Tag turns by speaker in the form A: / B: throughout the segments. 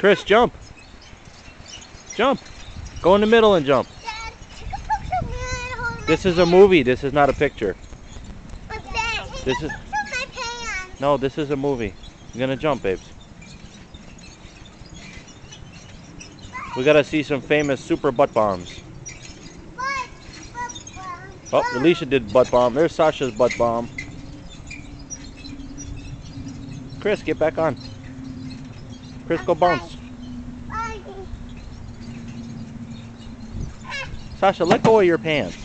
A: Chris, jump. Jump. Go in the middle and jump.
B: Dad, take a picture of me and hold my
A: This is a
B: pants.
A: movie. This is not a picture.
B: But Dad, take
A: This
B: a
A: is-
B: picture of my pants.
A: No, this is a movie. You're gonna jump, babes. We gotta see some famous super butt bombs. Oh, Alicia did butt bomb. There's Sasha's butt bomb. Chris, get back on. Chris, go bounce. Sasha, let go of your pants.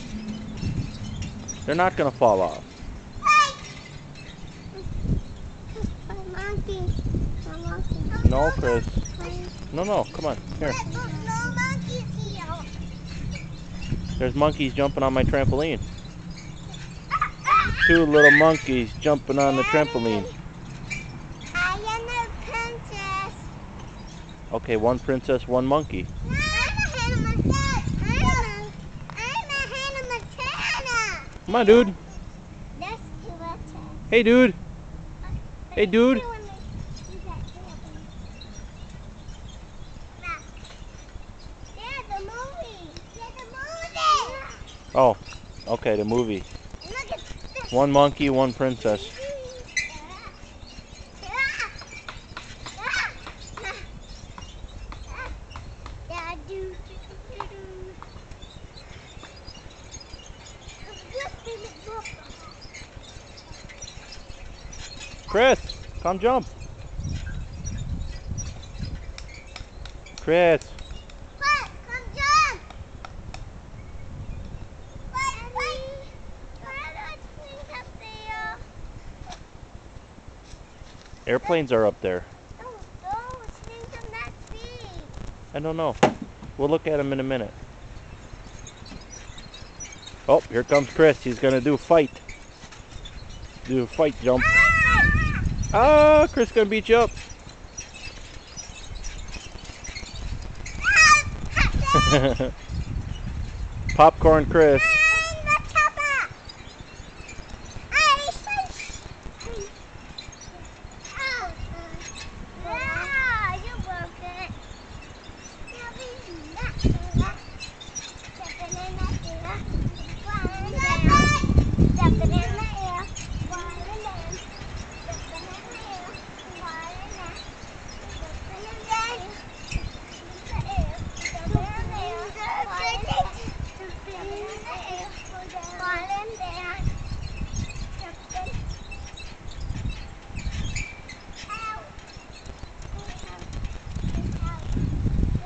A: They're not gonna fall off. No, Chris. No, come on. Here. There's monkeys jumping on my trampoline. Two little monkeys jumping on the trampoline.
B: I am a princess.
A: Okay, one princess, one monkey.
B: I'm a Hannah Montana. I'm a Hannah Montana.
A: Come on, dude.
B: That's Tourette's.
A: Hey, dude. Hey, dude.
B: Dad, the movie. Dad, the movie.
A: Oh, okay, the movie.
B: Look at this.
A: One monkey, one princess.
B: Dad, do.
A: Chris, come jump. Chris.
B: What? Come jump. Why are those things up there?
A: Airplanes are up there.
B: Oh, those things are not big.
A: I don't know. We'll look at them in a minute. Oh, here comes Chris. He's gonna do fight. Do a fight jump. Ah, Chris gonna beat you up. Popcorn Chris.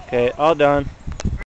A: Okay, all done.